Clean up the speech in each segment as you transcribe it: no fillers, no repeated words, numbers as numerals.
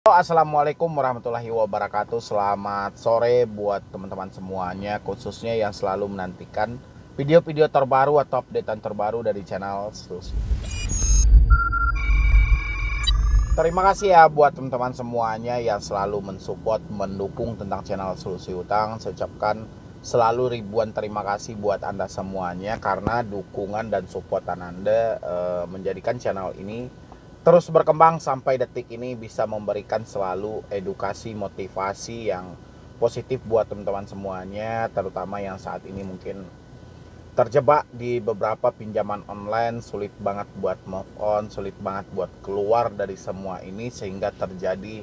Assalamualaikum warahmatullahi wabarakatuh. Selamat sore buat teman-teman semuanya, khususnya yang selalu menantikan video-video terbaru atau updatean terbaru dari channel Solusi. Terima kasih ya buat teman-teman semuanya yang selalu mensupport, mendukung tentang channel Solusi Utang. Saya ucapkan selalu ribuan terima kasih buat Anda semuanya, karena dukungan dan supportan Anda menjadikan channel ini terus berkembang sampai detik ini, bisa memberikan selalu edukasi, motivasi yang positif buat teman-teman semuanya, terutama yang saat ini mungkin terjebak di beberapa pinjaman online, sulit banget buat move on, sulit banget buat keluar dari semua ini, sehingga terjadi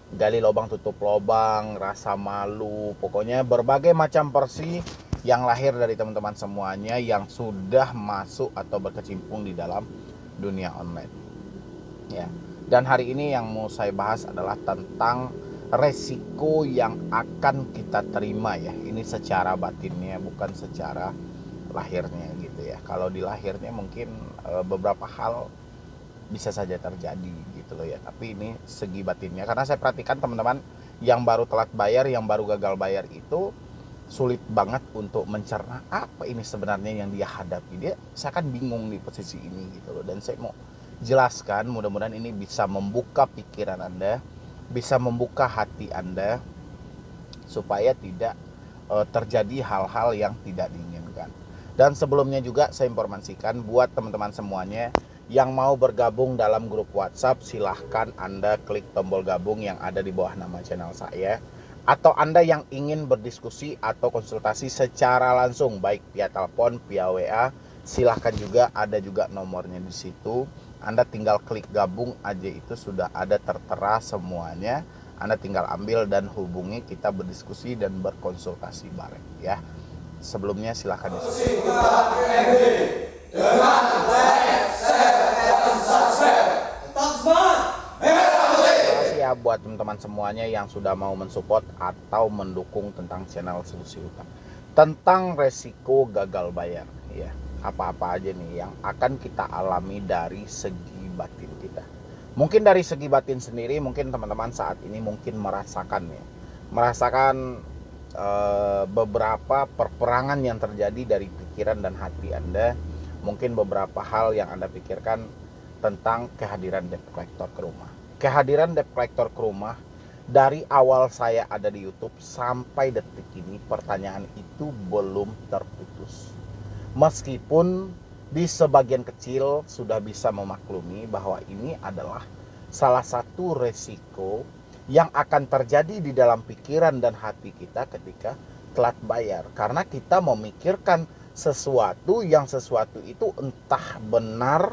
gali lubang tutup lubang, rasa malu, pokoknya berbagai macam versi yang lahir dari teman-teman semuanya yang sudah masuk atau berkecimpung di dalam dunia online. Ya. Dan hari ini yang mau saya bahas adalah tentang resiko yang akan kita terima ya. Ini secara batinnya, bukan secara lahirnya gitu ya. Kalau di lahirnya mungkin beberapa hal bisa saja terjadi gitu loh ya. Tapi ini segi batinnya, karena saya perhatikan teman-teman yang baru telat bayar, yang baru gagal bayar itu sulit banget untuk mencerna apa ini sebenarnya yang dia hadapi. Dia seakan bingung di posisi ini gitu loh. Dan saya mau jelaskan, mudah-mudahan ini bisa membuka pikiran Anda, bisa membuka hati Anda, supaya tidak terjadi hal-hal yang tidak diinginkan. Dan sebelumnya juga saya informasikan buat teman-teman semuanya yang mau bergabung dalam grup WhatsApp, silahkan Anda klik tombol gabung yang ada di bawah nama channel saya. Atau Anda yang ingin berdiskusi atau konsultasi secara langsung, baik via telepon, via WA, silahkan juga, ada juga nomornya di situ. Anda tinggal klik gabung aja, itu sudah ada tertera semuanya. Anda tinggal ambil dan hubungi, kita berdiskusi dan berkonsultasi bareng ya. Sebelumnya silahkan diskusi. Ya, buat teman-teman semuanya yang sudah mau mensupport atau mendukung tentang channel Solusi Utang tentang resiko gagal bayar ya. Apa-apa aja nih yang akan kita alami dari segi batin kita. Mungkin dari segi batin sendiri, mungkin teman-teman saat ini mungkin merasakan beberapa perperangan yang terjadi dari pikiran dan hati Anda. Mungkin beberapa hal yang Anda pikirkan tentang kehadiran debt collector ke rumah. Kehadiran debt collector ke rumah, dari awal saya ada di YouTube sampai detik ini, pertanyaan itu belum terputus. Meskipun di sebagian kecil sudah bisa memaklumi bahwa ini adalah salah satu resiko yang akan terjadi di dalam pikiran dan hati kita ketika telat bayar. Karena kita memikirkan sesuatu itu entah benar,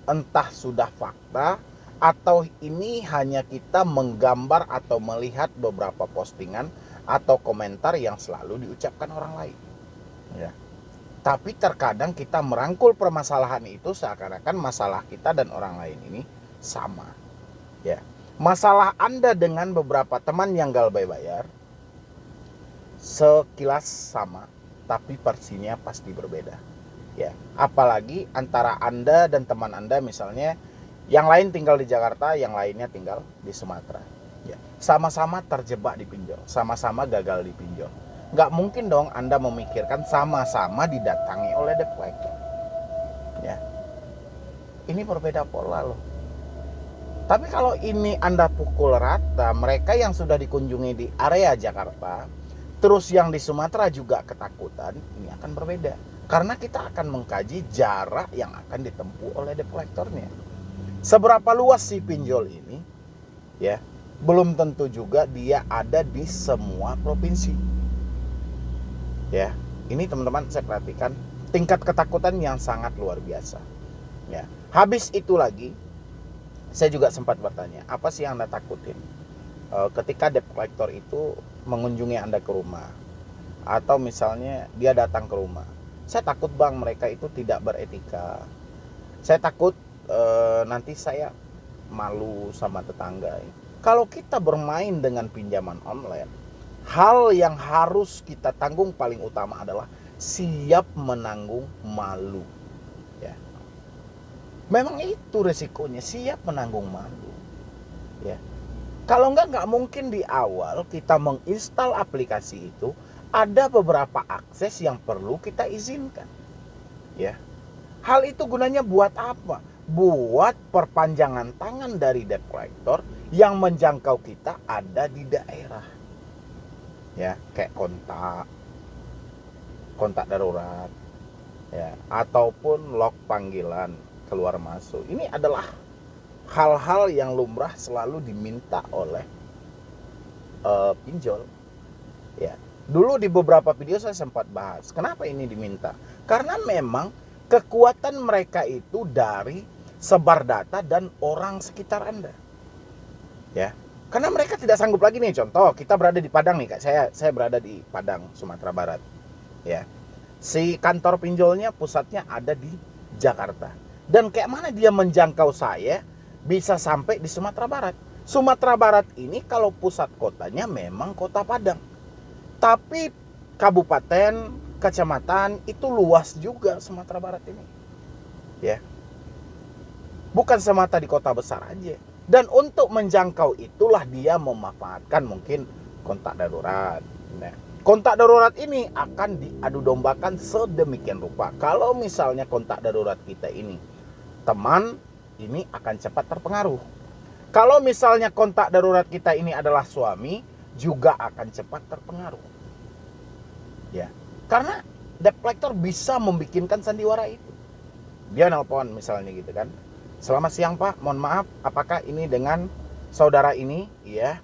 entah sudah fakta, atau ini hanya kita menggambar atau melihat beberapa postingan atau komentar yang selalu diucapkan orang lain ya. Tapi terkadang kita merangkul permasalahan itu seakan-akan masalah kita dan orang lain ini sama ya. Masalah Anda dengan beberapa teman yang gagal bayar sekilas sama, tapi versinya pasti berbeda ya. Apalagi antara Anda dan teman Anda, misalnya yang lain tinggal di Jakarta, yang lainnya tinggal di Sumatera ya. Sama-sama terjebak di pinjol, sama-sama gagal di pinjol. Nggak mungkin dong Anda memikirkan sama-sama didatangi oleh debt collector ya. Ini berbeda pola loh. Tapi kalau ini Anda pukul rata, mereka yang sudah dikunjungi di area Jakarta, terus yang di Sumatera juga ketakutan, ini akan berbeda. Karena kita akan mengkaji jarak yang akan ditempuh oleh debt collectornya. Seberapa luas si pinjol ini ya, belum tentu juga dia ada di semua provinsi ya. Ini teman-teman saya perhatikan tingkat ketakutan yang sangat luar biasa ya. Habis itu lagi saya juga sempat bertanya, apa sih yang Anda takutin ketika debt collector itu mengunjungi Anda ke rumah, atau misalnya dia datang ke rumah? Saya takut bang, mereka itu tidak beretika. Saya takut nanti saya malu sama tetangga. Kalau kita bermain dengan pinjaman online, hal yang harus kita tanggung paling utama adalah siap menanggung malu ya. Memang itu resikonya, siap menanggung malu ya. Kalau nggak mungkin di awal kita menginstal aplikasi itu ada beberapa akses yang perlu kita izinkan. Ya. Hal itu gunanya buat apa? Buat perpanjangan tangan dari debt collector yang menjangkau kita ada di daerah. Ya, kayak kontak darurat, ya, ataupun log panggilan keluar masuk. Ini adalah hal-hal yang lumrah selalu diminta oleh pinjol. Ya, dulu di beberapa video saya sempat bahas kenapa ini diminta. Karena memang kekuatan mereka itu dari sebar data dan orang sekitar Anda. Ya, karena mereka tidak sanggup lagi nih. Contoh, kita berada di Padang nih, Kak. Saya berada di Padang, Sumatera Barat. Ya, si kantor pinjolnya pusatnya ada di Jakarta. Dan kayak mana dia menjangkau saya bisa sampai di Sumatera Barat? Sumatera Barat ini kalau pusat kotanya memang kota Padang. Tapi kabupaten, kecamatan itu luas juga Sumatera Barat ini. Ya. Bukan semata di kota besar aja. Dan untuk menjangkau itulah dia memanfaatkan mungkin kontak darurat. Nah, kontak darurat ini akan diadu dombakan sedemikian rupa. Kalau misalnya kontak darurat kita ini teman, ini akan cepat terpengaruh. Kalau misalnya kontak darurat kita ini adalah suami, juga akan cepat terpengaruh. Ya, karena debt collector bisa membikinkan sandiwara itu. Dia nelpon misalnya gitu kan. Selamat siang Pak, mohon maaf, apakah ini dengan saudara ini? Ya,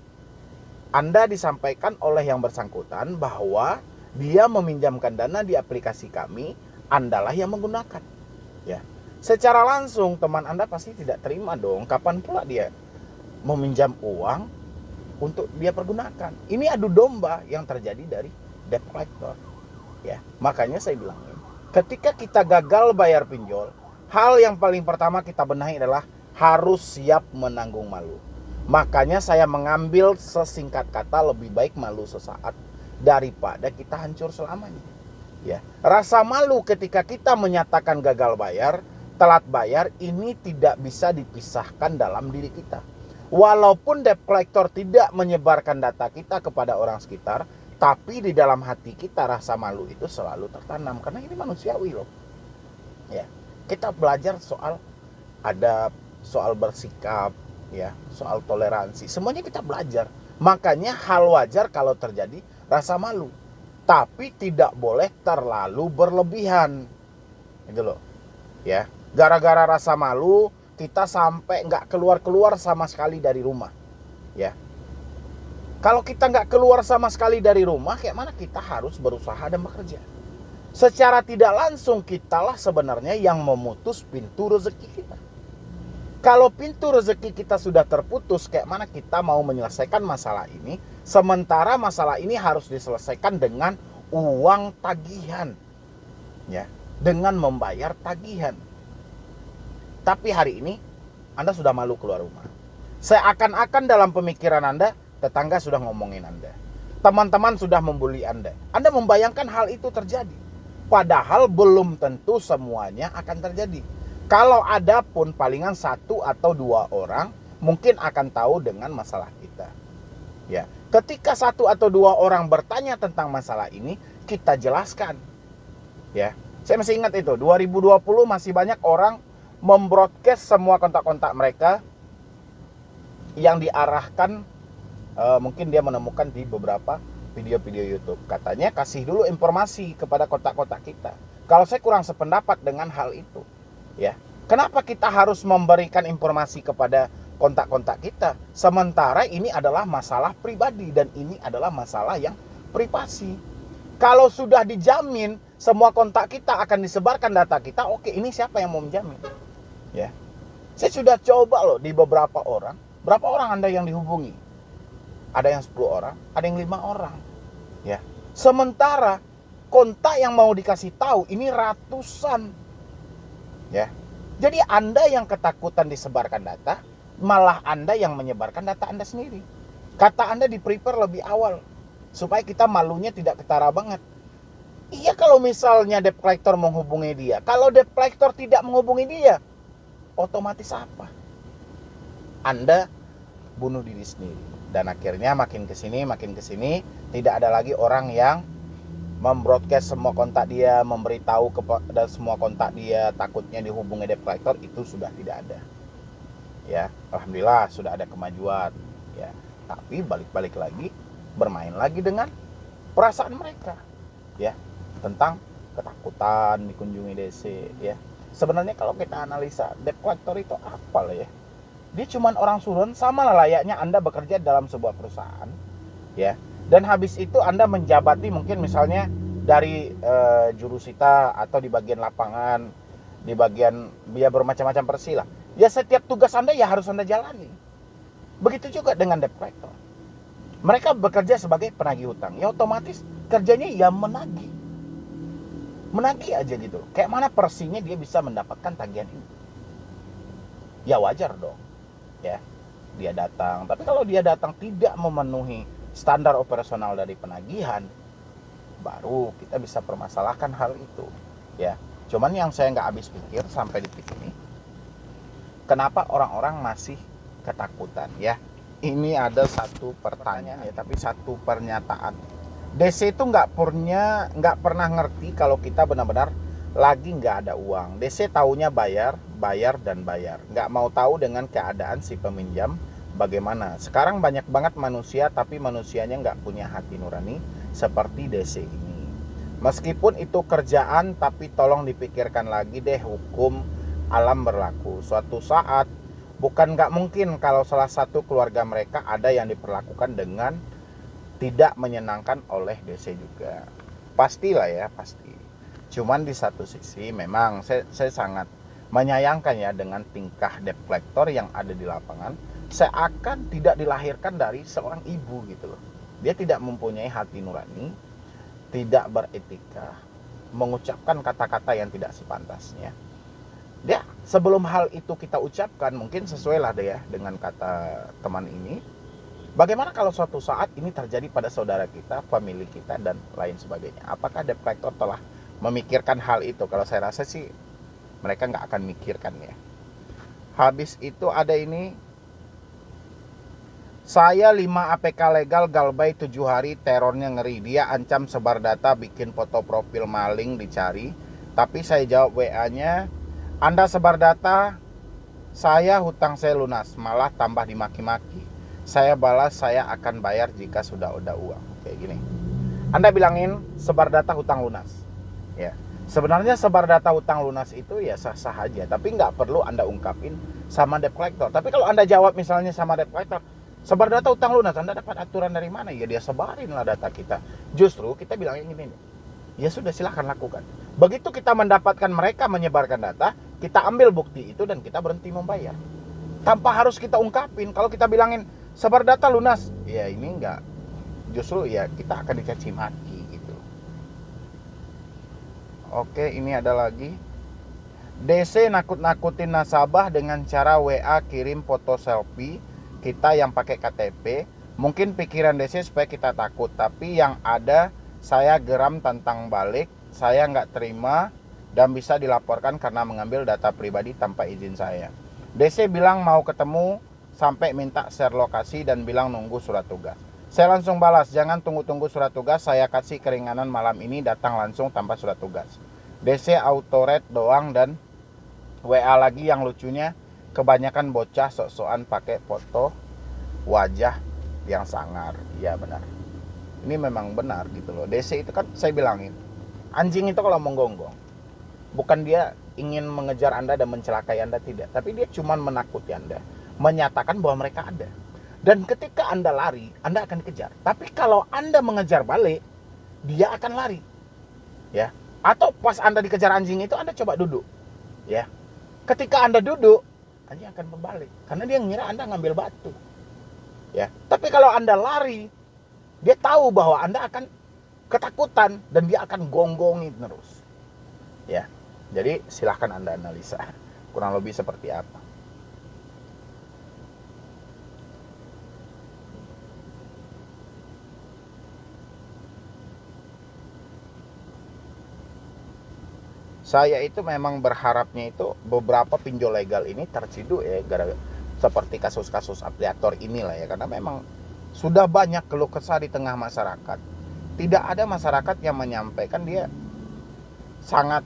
Anda disampaikan oleh yang bersangkutan bahwa dia meminjamkan dana di aplikasi kami, Andalah yang menggunakan. Ya, secara langsung teman Anda pasti tidak terima dong. Kapan pula dia meminjam uang untuk dia pergunakan? Ini adu domba yang terjadi dari debt collector. Ya, makanya saya bilang, ketika kita gagal bayar pinjol, hal yang paling pertama kita benahi adalah harus siap menanggung malu. Makanya saya mengambil sesingkat kata lebih baik malu sesaat daripada kita hancur selamanya. Ya, rasa malu ketika kita menyatakan gagal bayar, telat bayar, ini tidak bisa dipisahkan dalam diri kita. Walaupun debt collector tidak menyebarkan data kita kepada orang sekitar, tapi di dalam hati kita rasa malu itu selalu tertanam. Karena ini manusiawi loh. Ya, kita belajar soal adab, soal bersikap, ya, soal toleransi. Semuanya kita belajar. Makanya hal wajar kalau terjadi rasa malu. Tapi tidak boleh terlalu berlebihan. Gitu loh. Ya, gara-gara rasa malu kita sampai nggak keluar-keluar sama sekali dari rumah. Ya. Kalau kita nggak keluar sama sekali dari rumah, kayak mana kita harus berusaha dan bekerja. Secara tidak langsung kitalah sebenarnya yang memutus pintu rezeki kita. Kalau pintu rezeki kita sudah terputus, kayak mana kita mau menyelesaikan masalah ini, sementara masalah ini harus diselesaikan dengan uang tagihan. Ya, dengan membayar tagihan. Tapi hari ini Anda sudah malu keluar rumah. Seakan-akan dalam pemikiran Anda, tetangga sudah ngomongin Anda, teman-teman sudah membuli Anda. Anda membayangkan hal itu terjadi. Padahal belum tentu semuanya akan terjadi. Kalau ada pun palingan 1 atau 2 orang mungkin akan tahu dengan masalah kita. Ya, ketika 1 atau 2 orang bertanya tentang masalah ini, kita jelaskan. Ya, saya masih ingat itu 2020 masih banyak orang membroadcast semua kontak-kontak mereka yang diarahkan. Mungkin dia menemukan di beberapa video-video YouTube. Katanya kasih dulu informasi kepada kontak-kontak kita. Kalau saya kurang sependapat dengan hal itu. Ya, kenapa kita harus memberikan informasi kepada kontak-kontak kita? Sementara ini adalah masalah pribadi dan ini adalah masalah yang privasi. Kalau sudah dijamin semua kontak kita akan disebarkan data kita, oke, ini siapa yang mau menjamin? Ya, saya sudah coba loh di beberapa orang. Berapa orang Anda yang dihubungi? Ada yang 10 orang, ada yang 5 orang. Ya. Sementara kontak yang mau dikasih tahu ini ratusan. Ya. Jadi Anda yang ketakutan disebarkan data, malah Anda yang menyebarkan data Anda sendiri. Kata Anda di-prepare lebih awal supaya kita malunya tidak ketara banget. Iya, kalau misalnya debt collector menghubungi dia. Kalau debt collector tidak menghubungi dia, otomatis apa? Anda bunuh diri sendiri. Dan akhirnya makin kesini tidak ada lagi orang yang membroadcast semua kontak dia, memberitahu kepada semua kontak dia, takutnya dihubungi debt collector. Itu sudah tidak ada. Ya, alhamdulillah sudah ada kemajuan. Ya, tapi balik lagi bermain lagi dengan perasaan mereka. Ya, tentang ketakutan dikunjungi DC. Ya, sebenarnya kalau kita analisa debt collector itu apa lah ya? Dia cuman orang surun, sama lah layaknya Anda bekerja dalam sebuah perusahaan, ya. Dan habis itu Anda menjabati mungkin misalnya dari jurusita atau di bagian lapangan, di bagian ya bermacam-macam persi lah. Ya setiap tugas Anda ya harus Anda jalani. Begitu juga dengan debt collector. Mereka bekerja sebagai penagih hutang, ya otomatis kerjanya ya menagih. Menagih aja gitu. Kayak mana persinya dia bisa mendapatkan tagihan ini? Ya wajar dong. Ya, dia datang. Tapi kalau dia datang tidak memenuhi standar operasional dari penagihan, baru kita bisa permasalahkan hal itu. Ya, cuman yang saya nggak habis pikir sampai detik ini, kenapa orang-orang masih ketakutan? Ya, ini ada satu pertanyaan ya, tapi satu pernyataan. DC itu nggak pernah ngerti kalau kita benar-benar lagi nggak ada uang. DC taunya bayar, dan bayar. Nggak mau tahu dengan keadaan si peminjam bagaimana. Sekarang banyak banget manusia, tapi manusianya nggak punya hati nurani seperti DC ini. Meskipun itu kerjaan, tapi tolong dipikirkan lagi deh, hukum alam berlaku. Suatu saat, bukan nggak mungkin kalau salah satu keluarga mereka ada yang diperlakukan dengan tidak menyenangkan oleh DC juga. Pastilah ya, pasti. Cuman di satu sisi memang saya sangat menyayangkan ya dengan tingkah debt collector yang ada di lapangan. Seakan tidak dilahirkan dari seorang ibu gitu loh. Dia tidak mempunyai hati nurani, tidak beretika, mengucapkan kata-kata yang tidak sepantasnya. Dia sebelum hal itu kita ucapkan, mungkin sesuai lah deh ya dengan kata teman ini. Bagaimana kalau suatu saat ini terjadi pada saudara kita, famili kita, dan lain sebagainya? Apakah debt collector telah memikirkan hal itu? Kalau saya rasa sih mereka nggak akan mikirkan ya. Habis itu ada ini, saya 5 APK legal galbay 7 hari, terornya ngeri. Dia ancam sebar data, bikin foto profil maling dicari. Tapi saya jawab WA-nya, Anda sebar data, saya hutang saya lunas, malah tambah dimaki-maki. Saya balas, saya akan bayar jika sudah ada uang. Kayak gini. Anda bilangin sebar data hutang lunas. Ya. Sebenarnya sebar data hutang lunas itu ya sah-sah aja, tapi nggak perlu Anda ungkapin sama debt collector. Tapi kalau Anda jawab misalnya sama debt collector, sebar data hutang lunas, Anda dapat aturan dari mana? Ya dia sebarin lah data kita. Justru kita bilangnya gini, ya sudah silahkan lakukan. Begitu kita mendapatkan mereka menyebarkan data, kita ambil bukti itu dan kita berhenti membayar. Tanpa harus kita ungkapin. Kalau kita bilangin sebar data lunas, ya ini enggak. Justru ya kita akan dicaci maki gitu. Oke, ini ada lagi. DC nakut-nakutin nasabah dengan cara WA kirim foto selfie kita yang pakai KTP. Mungkin pikiran DC supaya kita takut, tapi yang ada saya geram tantang balik. Saya nggak terima dan bisa dilaporkan karena mengambil data pribadi tanpa izin saya. DC bilang mau ketemu sampai minta share lokasi dan bilang nunggu surat tugas. Saya langsung balas, jangan tunggu-tunggu surat tugas, saya kasih keringanan malam ini, datang langsung tanpa surat tugas. DC auto read doang dan WA lagi yang lucunya kebanyakan bocah sok-sokan pakai foto wajah yang sangar. Ya benar. Ini memang benar gitu loh. DC itu kan saya bilangin, anjing itu kalau menggonggong, bukan dia ingin mengejar Anda dan mencelakai Anda, tidak. Tapi dia cuma menakuti Anda, menyatakan bahwa mereka ada. Dan ketika Anda lari, Anda akan dikejar. Tapi kalau Anda mengejar balik, dia akan lari. Ya. Atau pas Anda dikejar anjing itu, Anda coba duduk. Ya. Ketika Anda duduk, anjing akan berbalik. Karena dia ngira Anda ngambil batu. Ya. Tapi kalau Anda lari, dia tahu bahwa Anda akan ketakutan dan dia akan gonggongin terus. Ya. Jadi silahkan Anda analisa. Kurang lebih seperti apa. Saya itu memang berharapnya itu beberapa pinjol legal ini terciduk ya, gara-gara seperti kasus-kasus afiliator inilah ya, karena memang sudah banyak keluh kesah di tengah masyarakat. Tidak ada masyarakat yang menyampaikan dia sangat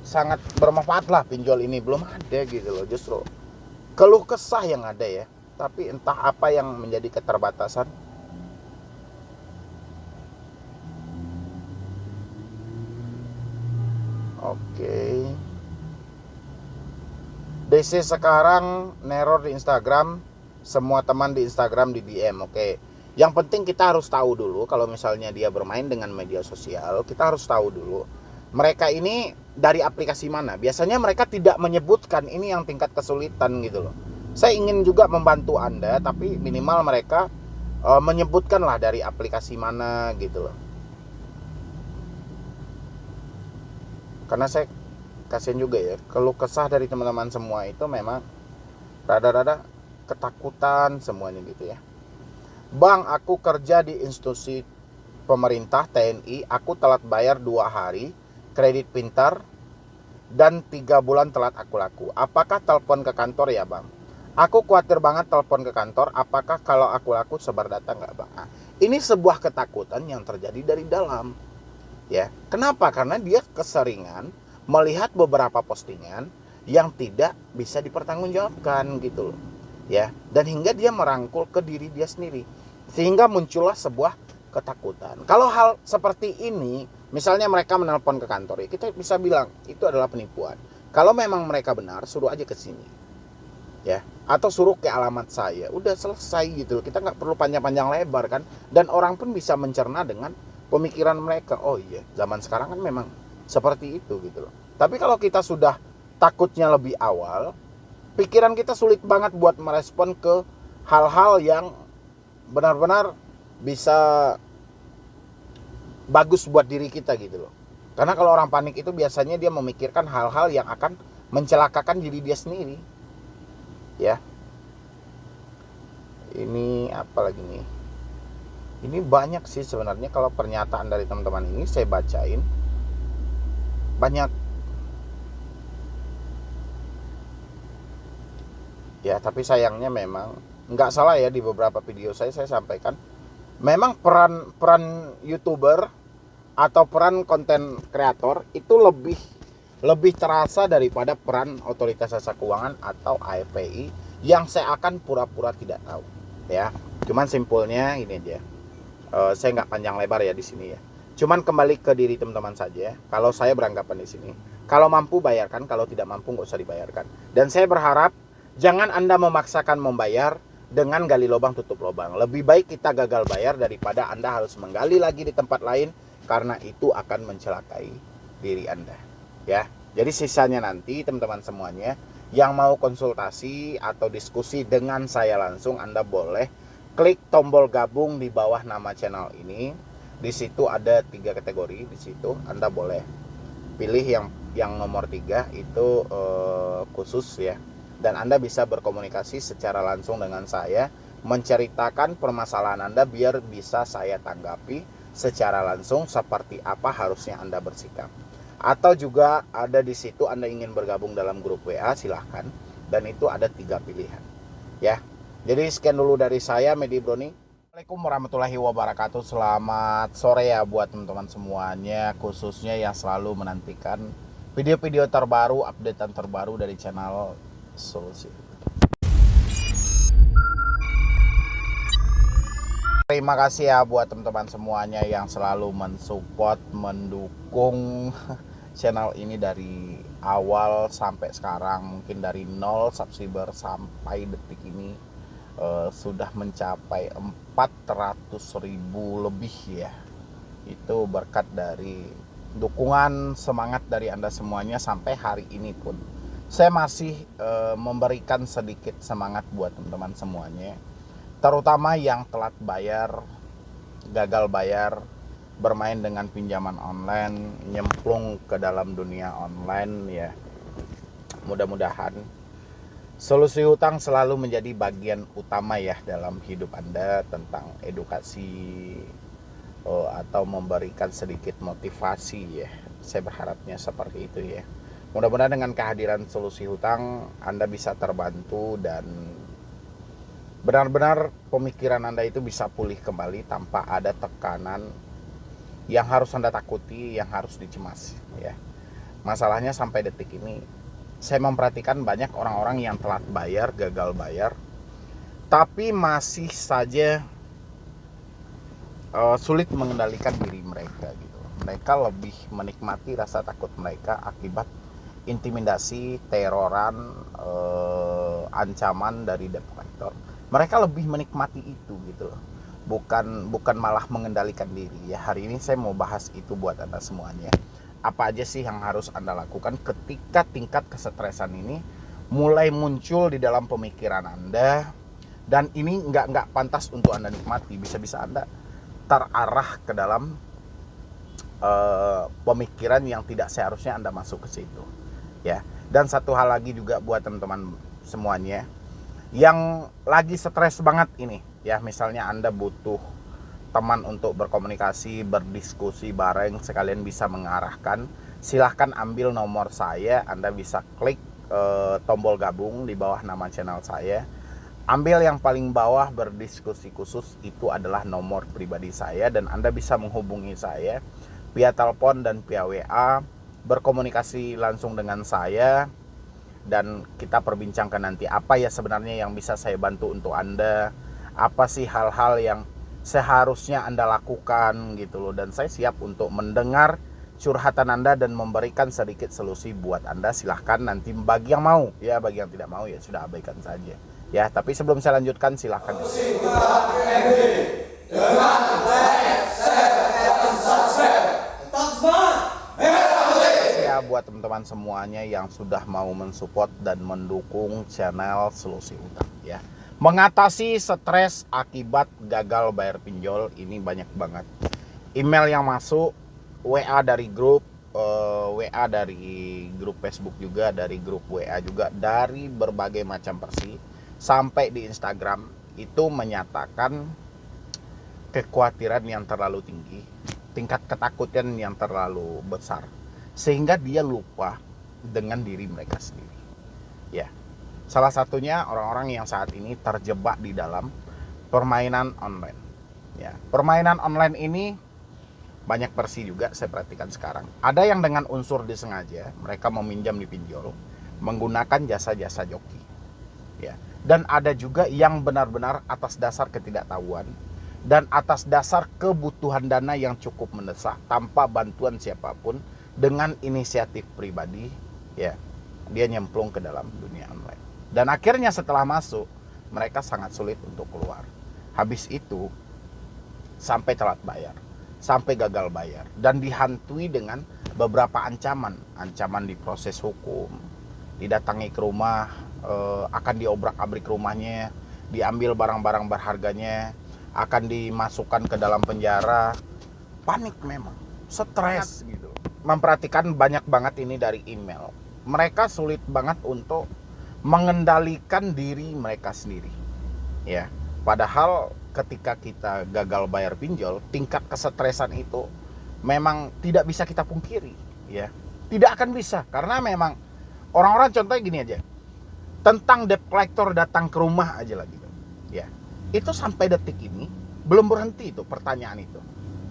sangat bermanfaat lah pinjol ini, belum ada gitu loh. Justru keluh kesah yang ada ya, tapi entah apa yang menjadi keterbatasan. Oke. DC sekarang neror di Instagram, semua teman di Instagram di DM. Oke. Yang penting kita harus tahu dulu kalau misalnya dia bermain dengan media sosial, kita harus tahu dulu mereka ini dari aplikasi mana. Biasanya mereka tidak menyebutkan, ini yang tingkat kesulitan gitu loh. Saya ingin juga membantu Anda, tapi minimal mereka menyebutkan lah dari aplikasi mana gitu loh. Karena saya kasihan juga ya, keluh kesah dari teman-teman semua itu memang rada-rada ketakutan semuanya gitu ya. Bang, aku kerja di institusi pemerintah TNI, aku telat bayar 2 hari kredit pintar dan 3 bulan telat aku laku. Apakah telepon ke kantor ya bang? Aku khawatir banget telepon ke kantor, apakah kalau aku laku sebar data nggak bang? Nah, ini sebuah ketakutan yang terjadi dari dalam. Ya, kenapa? Karena dia keseringan melihat beberapa postingan yang tidak bisa dipertanggungjawabkan gitu loh. Ya, dan hingga dia merangkul ke diri dia sendiri, sehingga muncullah sebuah ketakutan. Kalau hal seperti ini, misalnya mereka menelpon ke kantor, ya kita bisa bilang itu adalah penipuan. Kalau memang mereka benar, suruh aja ke sini, ya, atau suruh ke alamat saya, udah selesai gitu. Kita nggak perlu panjang-panjang lebar kan, dan orang pun bisa mencerna dengan pemikiran mereka. Oh iya, zaman sekarang kan memang seperti itu gitu loh. Tapi kalau kita sudah takutnya lebih awal, pikiran kita sulit banget buat merespon ke hal-hal yang benar-benar bisa bagus buat diri kita gitu loh. Karena kalau orang panik itu biasanya dia memikirkan hal-hal yang akan mencelakakan diri dia sendiri. Ya. Ini apa lagi nih? Ini banyak sih sebenarnya kalau pernyataan dari teman-teman ini saya bacain. Banyak. Ya, tapi sayangnya memang nggak salah ya, di beberapa video saya sampaikan memang peran YouTuber atau peran konten kreator itu lebih terasa daripada peran otoritas jasa keuangan atau AFPI yang saya akan pura-pura tidak tahu ya. Cuman simpulnya ini aja. Saya nggak panjang lebar ya di sini ya. Cuman kembali ke diri teman-teman saja. Kalau saya beranggapan di sini, kalau mampu bayarkan, kalau tidak mampu nggak usah dibayarkan. Dan saya berharap jangan Anda memaksakan membayar dengan gali lubang tutup lubang. Lebih baik kita gagal bayar daripada Anda harus menggali lagi di tempat lain, karena itu akan mencelakai diri Anda. Ya. Jadi sisanya nanti teman-teman semuanya yang mau konsultasi atau diskusi dengan saya langsung, Anda boleh klik tombol gabung di bawah nama channel ini. Di situ ada 3 kategori. Di situ Anda boleh pilih yang nomor 3 itu khusus ya. Dan Anda bisa berkomunikasi secara langsung dengan saya, menceritakan permasalahan Anda biar bisa saya tanggapi secara langsung seperti apa harusnya Anda bersikap. Atau juga ada di situ Anda ingin bergabung dalam grup WA, silahkan. Dan itu ada 3 pilihan. Ya. Jadi sekian dulu dari saya, Medi Broni. Assalamualaikum warahmatullahi wabarakatuh. Selamat sore ya buat teman-teman semuanya, khususnya yang selalu menantikan video-video terbaru, updatean terbaru dari channel Solusi. Terima kasih ya buat teman-teman semuanya yang selalu mensupport, mendukung channel ini dari awal sampai sekarang. Mungkin dari 0 subscriber sampai detik ini sudah mencapai 400.000 lebih ya. Itu berkat dari dukungan, semangat dari Anda semuanya sampai hari ini pun. Saya masih memberikan sedikit semangat buat teman-teman semuanya, terutama yang telat bayar, gagal bayar, bermain dengan pinjaman online, nyemplung ke dalam dunia online ya. Mudah-mudahan solusi hutang selalu menjadi bagian utama ya dalam hidup Anda, tentang edukasi atau memberikan sedikit motivasi ya. Saya berharapnya seperti itu ya. Mudah-mudahan dengan kehadiran solusi hutang Anda bisa terbantu dan benar-benar pemikiran Anda itu bisa pulih kembali tanpa ada tekanan yang harus Anda takuti, yang harus dicemasi, ya. Masalahnya sampai detik ini saya memperhatikan banyak orang-orang yang telat bayar, gagal bayar, tapi masih saja sulit mengendalikan diri mereka gitu. Mereka lebih menikmati rasa takut mereka akibat intimidasi, teroran, ancaman dari debt collector. Mereka lebih menikmati itu gitu loh. Bukan malah mengendalikan diri. Ya, hari ini saya mau bahas itu buat Anda semuanya. Apa aja sih yang harus Anda lakukan ketika tingkat kesetresan ini mulai muncul di dalam pemikiran Anda, dan ini nggak pantas untuk Anda nikmati. Bisa-bisa Anda terarah ke dalam pemikiran yang tidak seharusnya Anda masuk ke situ, ya. Dan satu hal lagi juga buat teman-teman semuanya yang lagi stres banget ini, ya, misalnya Anda butuh teman untuk berkomunikasi, berdiskusi bareng, sekalian bisa mengarahkan, silahkan ambil nomor saya. Anda bisa klik tombol gabung di bawah nama channel saya. Ambil yang paling bawah, berdiskusi khusus, itu adalah nomor pribadi saya, dan Anda bisa menghubungi saya via telepon dan via WA, berkomunikasi langsung dengan saya, dan kita perbincangkan nanti apa ya sebenarnya yang bisa saya bantu untuk Anda, apa sih hal-hal yang seharusnya Anda lakukan gitu loh. Dan saya siap untuk mendengar curhatan Anda dan memberikan sedikit solusi buat Anda. Silahkan nanti bagi yang mau, ya, bagi yang tidak mau ya sudah abaikan saja. Ya, tapi sebelum saya lanjutkan, silahkan. Ya, buat teman-teman semuanya yang sudah mau mensupport dan mendukung channel Solusi Hutang, ya. Mengatasi stres akibat gagal bayar pinjol ini banyak banget. Email yang masuk, WA dari grup, WA dari grup Facebook juga, dari grup WA juga, dari berbagai macam versi, sampai di Instagram itu menyatakan kekhawatiran yang terlalu tinggi, tingkat ketakutan yang terlalu besar, sehingga dia lupa dengan diri mereka sendiri, ya. Salah satunya orang-orang yang saat ini terjebak di dalam permainan online, ya. Permainan online ini banyak versi juga saya perhatikan sekarang. Ada yang dengan unsur disengaja, mereka meminjam di pinjol menggunakan jasa-jasa joki, ya. Dan ada juga yang benar-benar atas dasar ketidaktahuan dan atas dasar kebutuhan dana yang cukup mendesak tanpa bantuan siapapun, dengan inisiatif pribadi, ya, dia nyemplung ke dalam dunia online. Dan akhirnya setelah masuk, mereka sangat sulit untuk keluar. Habis itu sampai telat bayar, sampai gagal bayar, dan dihantui dengan beberapa ancaman diproses hukum, didatangi ke rumah, akan diobrak-abrik rumahnya, diambil barang-barang berharganya, akan dimasukkan ke dalam penjara. Panik memang, stres gitu. Memperhatikan banyak banget ini dari email. Mereka sulit banget untuk mengendalikan diri mereka sendiri, ya. Padahal ketika kita gagal bayar pinjol, tingkat kesetresan itu memang tidak bisa kita pungkiri, ya. Tidak akan bisa, karena memang orang-orang, contohnya gini aja, tentang debt collector datang ke rumah aja lagi, ya. Itu sampai detik ini belum berhenti itu pertanyaan itu,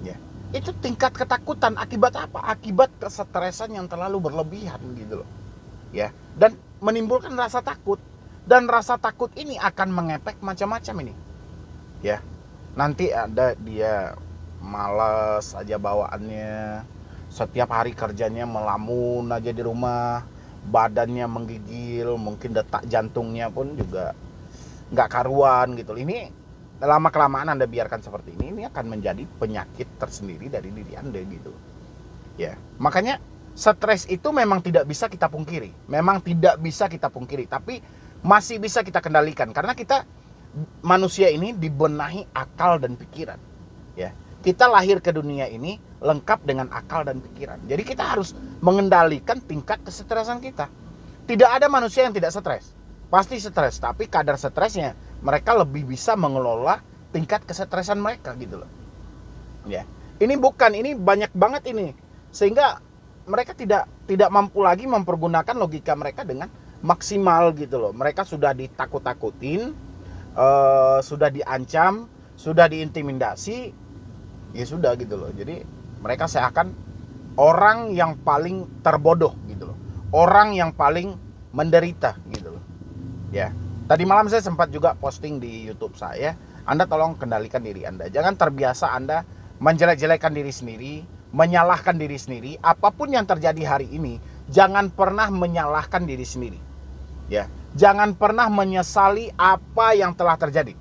ya. Itu tingkat ketakutan akibat apa? Akibat kesetresan yang terlalu berlebihan gitu loh, ya. Dan menimbulkan rasa takut, dan rasa takut ini akan mengepek macam-macam ini, ya. Nanti ada dia malas aja bawaannya, setiap hari kerjanya melamun aja di rumah, badannya menggigil, mungkin detak jantungnya pun juga nggak karuan gitu. Ini lama kelamaan Anda biarkan seperti ini akan menjadi penyakit tersendiri dari diri Anda gitu, ya. Makanya stres itu memang tidak bisa kita pungkiri, tapi masih bisa kita kendalikan, karena kita manusia ini dibenahi akal dan pikiran, ya. Kita lahir ke dunia ini lengkap dengan akal dan pikiran. Jadi kita harus mengendalikan tingkat kesetresan kita. Tidak ada manusia yang tidak stres. Pasti stres, tapi kadar stresnya mereka lebih bisa mengelola tingkat kesetresan mereka gitu loh, ya. Ini banyak banget ini, sehingga mereka tidak mampu lagi mempergunakan logika mereka dengan maksimal gitu loh. Mereka sudah ditakut-takutin, sudah diancam, sudah diintimidasi, ya sudah gitu loh. Jadi mereka seakan orang yang paling terbodoh gitu loh, orang yang paling menderita gitu loh. Ya, tadi malam saya sempat juga posting di YouTube saya. Anda tolong kendalikan diri Anda. Jangan terbiasa Anda menjelek-jelekan diri sendiri, menyalahkan diri sendiri. Apapun yang terjadi hari ini, jangan pernah menyalahkan diri sendiri. Ya, jangan pernah menyesali apa yang telah terjadi.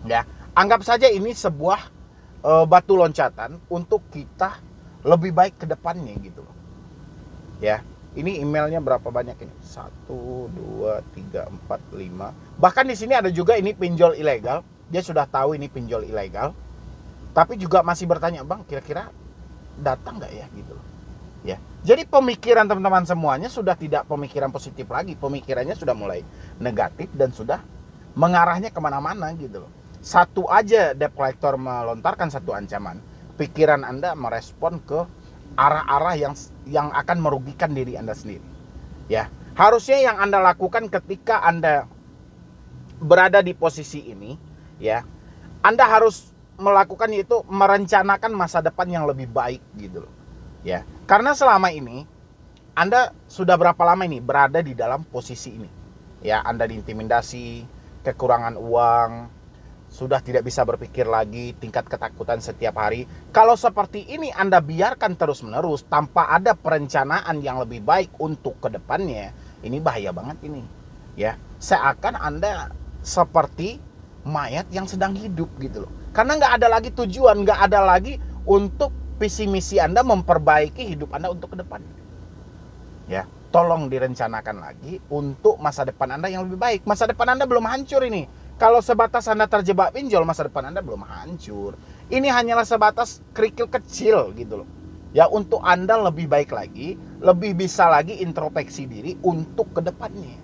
Ya, anggap saja ini sebuah batu loncatan untuk kita lebih baik ke depannya gitu loh. Ya, ini emailnya berapa banyak ini? 1, 2, 3, 4, 5. Bahkan di sini ada juga ini pinjol ilegal. Dia sudah tahu ini pinjol ilegal, tapi juga masih bertanya, "Bang, kira-kira datang nggak ya?" gitu loh. Ya, jadi pemikiran teman-teman semuanya sudah tidak pemikiran positif lagi. Pemikirannya sudah mulai negatif dan sudah mengarahnya kemana-mana gitu loh. Satu aja debt collector melontarkan satu ancaman, pikiran Anda merespon ke arah-arah yang akan merugikan diri Anda sendiri. Ya, harusnya yang Anda lakukan ketika Anda berada di posisi ini, ya, Anda harus melakukan yaitu merencanakan masa depan yang lebih baik gitu loh. Ya, karena selama ini Anda sudah berapa lama ini berada di dalam posisi ini? Ya, Anda diintimidasi, kekurangan uang, sudah tidak bisa berpikir lagi, tingkat ketakutan setiap hari. Kalau seperti ini Anda biarkan terus-menerus tanpa ada perencanaan yang lebih baik untuk kedepannya, ini bahaya banget ini. Ya, seakan Anda seperti mayat yang sedang hidup gitu loh. Karena nggak ada lagi tujuan, nggak ada lagi untuk visi misi Anda memperbaiki hidup Anda untuk kedepannya. Ya, tolong direncanakan lagi untuk masa depan Anda yang lebih baik. Masa depan Anda belum hancur ini. Kalau sebatas Anda terjebak pinjol, masa depan Anda belum hancur. Ini hanyalah sebatas kerikil kecil gitu loh. Ya, untuk Anda lebih baik lagi, lebih bisa lagi introspeksi diri untuk kedepannya.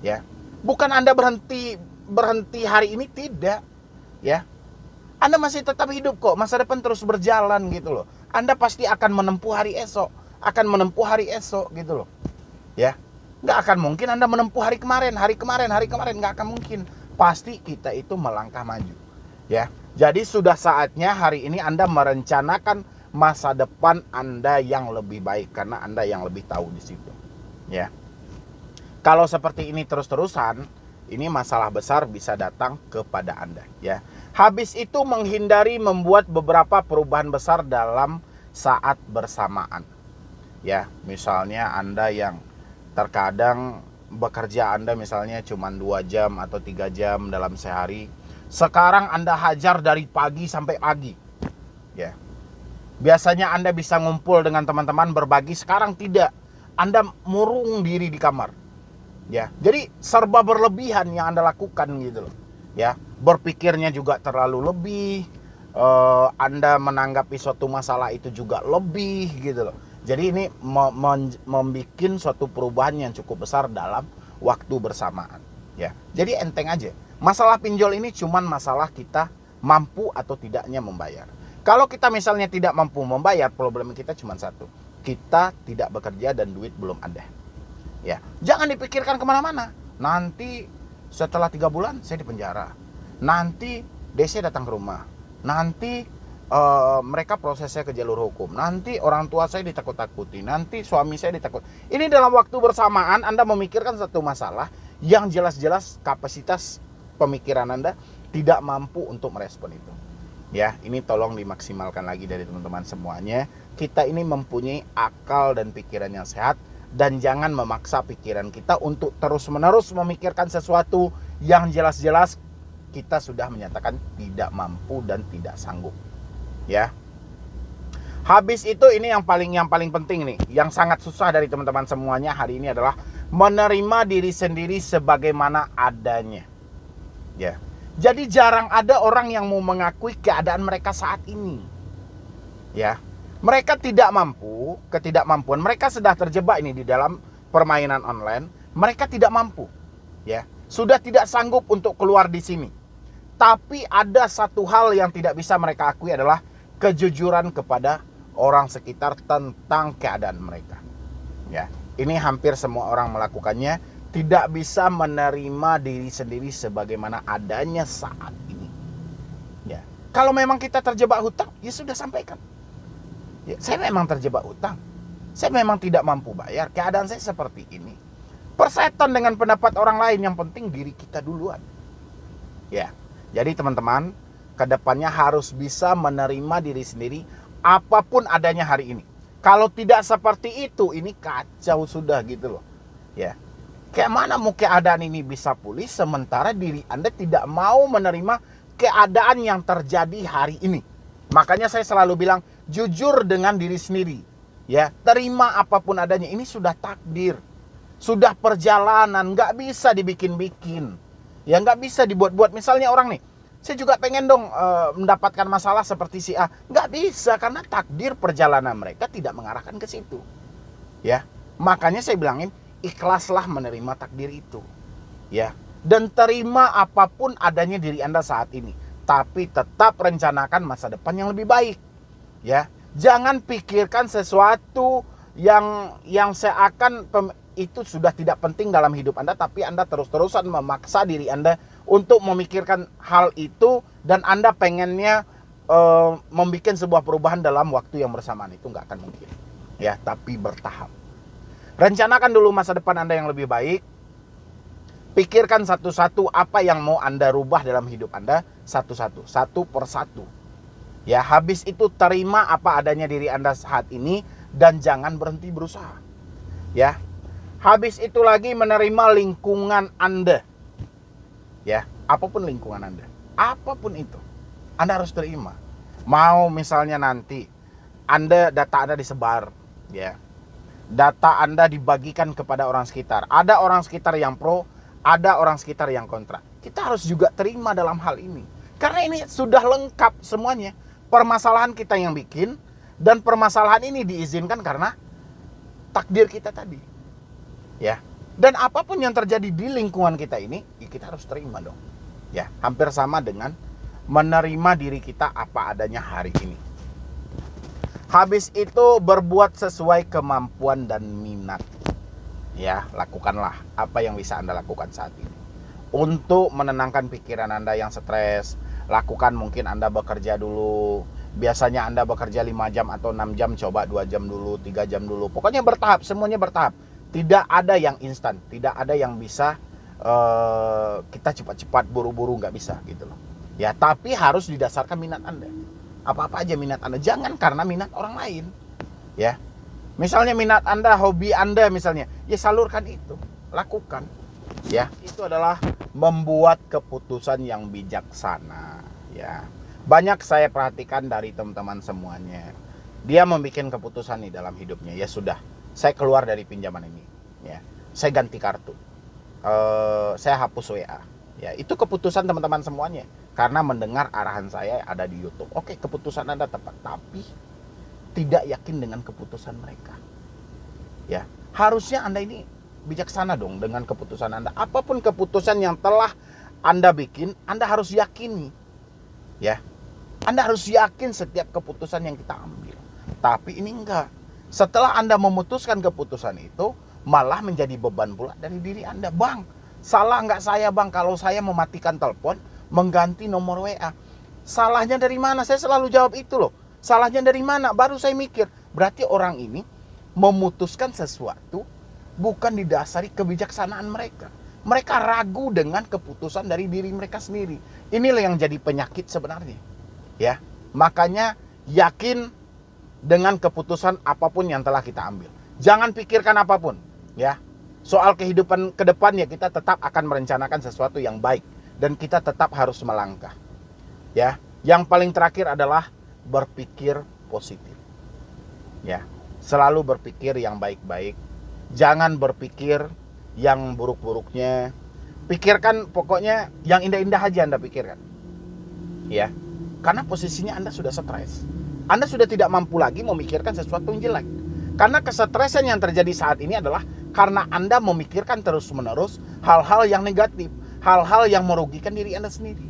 Ya, bukan Anda berhenti hari ini, tidak. Ya, Anda masih tetap hidup kok. Masa depan terus berjalan gitu loh. Anda pasti akan menempuh hari esok, gitu loh. Ya, nggak akan mungkin Anda menempuh hari kemarin, nggak akan mungkin. Pasti kita itu melangkah maju. Ya, jadi sudah saatnya hari ini Anda merencanakan masa depan Anda yang lebih baik karena Anda yang lebih tahu di situ. Ya, kalau seperti ini terus-terusan, ini masalah besar bisa datang kepada Anda. Ya, habis itu menghindari membuat beberapa perubahan besar dalam saat bersamaan. Ya, misalnya Anda yang terkadang bekerja Anda misalnya cuma 2 jam atau 3 jam dalam sehari, sekarang Anda hajar dari pagi sampai pagi. Ya, biasanya Anda bisa ngumpul dengan teman-teman berbagi, sekarang tidak. Anda murung diri di kamar. Ya, jadi serba berlebihan yang Anda lakukan gitu loh. Ya, berpikirnya juga terlalu lebih. Anda menanggapi suatu masalah itu juga lebih gitu loh. Jadi ini membuat suatu perubahan yang cukup besar dalam waktu bersamaan. Ya, jadi enteng aja. Masalah pinjol ini cuman masalah kita mampu atau tidaknya membayar. Kalau kita misalnya tidak mampu membayar, problem kita cuma satu. Kita tidak bekerja dan duit belum ada. Ya, jangan dipikirkan kemana-mana. Nanti setelah 3 bulan saya di penjara. Nanti DC datang ke rumah. Nanti mereka proses saya ke jalur hukum. Nanti orang tua saya ditakut-takuti. Nanti suami saya ditakut. Ini dalam waktu bersamaan Anda memikirkan satu masalah yang jelas-jelas kapasitas pemikiran Anda tidak mampu untuk merespon itu. Ya, ini tolong dimaksimalkan lagi dari teman-teman semuanya. Kita ini mempunyai akal dan pikiran yang sehat. Dan jangan memaksa pikiran kita untuk terus-menerus memikirkan sesuatu yang jelas-jelas kita sudah menyatakan tidak mampu dan tidak sanggup. Ya. Habis itu ini yang paling penting nih, yang sangat susah dari teman-teman semuanya hari ini adalah menerima diri sendiri sebagaimana adanya. Ya. Jadi jarang ada orang yang mau mengakui keadaan mereka saat ini. Ya. Mereka tidak mampu, ketidakmampuan mereka sudah terjebak ini di dalam permainan online, mereka tidak mampu. Ya. Sudah tidak sanggup untuk keluar di sini. Tapi ada satu hal yang tidak bisa mereka akui adalah kejujuran kepada orang sekitar tentang keadaan mereka. Ya, ini hampir semua orang melakukannya, tidak bisa menerima diri sendiri sebagaimana adanya saat ini. Ya, kalau memang kita terjebak hutang, ya sudah sampaikan. Ya, saya memang terjebak hutang. Saya memang tidak mampu bayar. Keadaan saya seperti ini. Persetan dengan pendapat orang lain, yang penting diri kita duluan. Ya, jadi teman-teman, kedepannya harus bisa menerima diri sendiri apapun adanya hari ini. Kalau tidak seperti itu, ini kacau sudah gitu loh. Ya, kayak mana mau keadaan ini bisa pulih sementara diri Anda tidak mau menerima keadaan yang terjadi hari ini. Makanya saya selalu bilang, jujur dengan diri sendiri. Ya, terima apapun adanya. Ini sudah takdir, sudah perjalanan, nggak bisa dibikin-bikin. Ya, nggak bisa dibuat-buat. Misalnya orang nih, saya juga pengen dong mendapatkan masalah seperti si A. Nggak bisa, karena takdir perjalanan mereka tidak mengarahkan ke situ. Ya, makanya saya bilangin, ikhlaslah menerima takdir itu. Ya, dan terima apapun adanya diri Anda saat ini. Tapi tetap rencanakan masa depan yang lebih baik. Ya, jangan pikirkan sesuatu yang seakan itu sudah tidak penting dalam hidup Anda, tapi Anda terus-terusan memaksa diri Anda untuk memikirkan hal itu, dan Anda pengennya membuat sebuah perubahan dalam waktu yang bersamaan. Itu nggak akan mungkin. Ya, tapi bertahap. Rencanakan dulu masa depan Anda yang lebih baik. Pikirkan satu-satu apa yang mau Anda rubah dalam hidup Anda, satu-satu, satu per satu. Ya, habis itu terima apa adanya diri Anda saat ini dan jangan berhenti berusaha. Ya. Habis itu lagi menerima lingkungan Anda. Ya, apapun lingkungan Anda, apapun itu, Anda harus terima. Mau misalnya nanti data Anda disebar, ya. Data Anda dibagikan kepada orang sekitar. Ada orang sekitar yang pro, ada orang sekitar yang kontra. Kita harus juga terima dalam hal ini. Karena ini sudah lengkap semuanya. Permasalahan kita yang bikin, dan permasalahan ini diizinkan karena takdir kita tadi. Ya. Dan apapun yang terjadi di lingkungan kita ini, ya kita harus terima dong. Ya, hampir sama dengan menerima diri kita apa adanya hari ini. Habis itu berbuat sesuai kemampuan dan minat. Ya, lakukanlah apa yang bisa Anda lakukan saat ini. Untuk menenangkan pikiran Anda yang stres, lakukan, mungkin Anda bekerja dulu. Biasanya Anda bekerja 5 jam atau 6 jam, coba 2 jam dulu, 3 jam dulu. Pokoknya bertahap, semuanya bertahap. Tidak ada yang instan, tidak ada yang bisa kita cepat-cepat buru-buru, nggak bisa gitu loh. Ya, tapi harus didasarkan minat Anda. Apa-apa aja minat Anda, jangan karena minat orang lain. Ya, misalnya minat Anda, hobi Anda misalnya, ya salurkan itu, lakukan. Ya, itu adalah membuat keputusan yang bijaksana. Ya, banyak saya perhatikan dari teman-teman semuanya, dia membuat keputusan nih dalam hidupnya. Ya sudah, saya keluar dari pinjaman ini. Ya, saya ganti kartu. Saya hapus WA. Ya, itu keputusan teman-teman semuanya. Karena mendengar arahan saya ada di YouTube. Oke, keputusan Anda tepat, tapi tidak yakin dengan keputusan mereka. Ya, harusnya Anda ini bijaksana dong dengan keputusan Anda. Apapun keputusan yang telah Anda bikin, Anda harus yakini. Ya, Anda harus yakin setiap keputusan yang kita ambil. Tapi ini enggak. Setelah Anda memutuskan keputusan itu, malah menjadi beban pula dari diri Anda. Bang, salah nggak saya bang kalau saya mematikan telepon, mengganti nomor WA? Salahnya dari mana? Saya selalu jawab itu loh. Salahnya dari mana? Baru saya mikir, berarti orang ini memutuskan sesuatu bukan didasari kebijaksanaan mereka. Mereka ragu dengan keputusan dari diri mereka sendiri. Inilah yang jadi penyakit sebenarnya. Ya, makanya yakin dengan keputusan apapun yang telah kita ambil. Jangan pikirkan apapun. Ya, soal kehidupan ke depan, ya kita tetap akan merencanakan sesuatu yang baik dan kita tetap harus melangkah. Ya, yang paling terakhir adalah berpikir positif. Ya, selalu berpikir yang baik-baik. Jangan berpikir yang buruk-buruknya. Pikirkan pokoknya yang indah-indah aja Anda pikirkan. Ya, karena posisinya Anda sudah stres. Anda sudah tidak mampu lagi memikirkan sesuatu yang jelek. Karena kesetresan yang terjadi saat ini adalah karena Anda memikirkan terus-menerus hal-hal yang negatif, hal-hal yang merugikan diri Anda sendiri.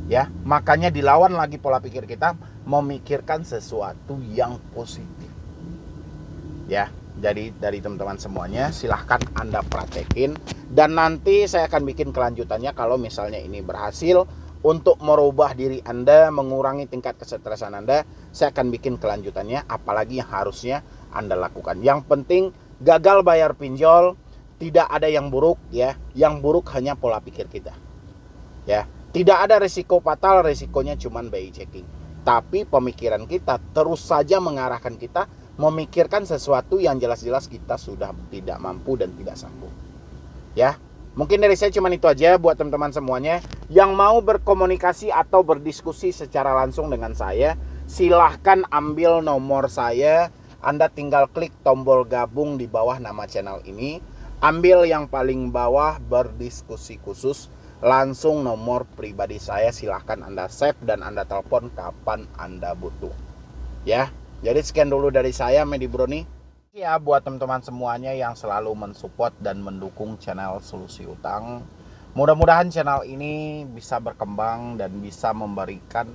Ya, makanya dilawan lagi pola pikir kita memikirkan sesuatu yang positif. Ya, jadi dari teman-teman semuanya silahkan Anda praktekin, dan nanti saya akan bikin kelanjutannya kalau misalnya ini berhasil untuk merubah diri Anda, mengurangi tingkat kesetresan Anda. Saya akan bikin kelanjutannya, apalagi yang harusnya Anda lakukan. Yang penting gagal bayar pinjol, tidak ada yang buruk ya. Yang buruk hanya pola pikir kita. Ya, tidak ada risiko fatal, risikonya cuma BI checking. Tapi pemikiran kita terus saja mengarahkan kita memikirkan sesuatu yang jelas-jelas kita sudah tidak mampu dan tidak sanggup. Ya, mungkin dari saya cuma itu aja buat teman-teman semuanya. Yang mau berkomunikasi atau berdiskusi secara langsung dengan saya, silahkan ambil nomor saya. Anda tinggal klik tombol gabung di bawah nama channel ini. Ambil yang paling bawah berdiskusi khusus. Langsung nomor pribadi saya, silahkan Anda save dan Anda telepon kapan Anda butuh. Ya, jadi sekian dulu dari saya, Medi Broni. Ya, buat teman-teman semuanya yang selalu mensupport dan mendukung channel Solusi Utang. Mudah-mudahan channel ini bisa berkembang dan bisa memberikan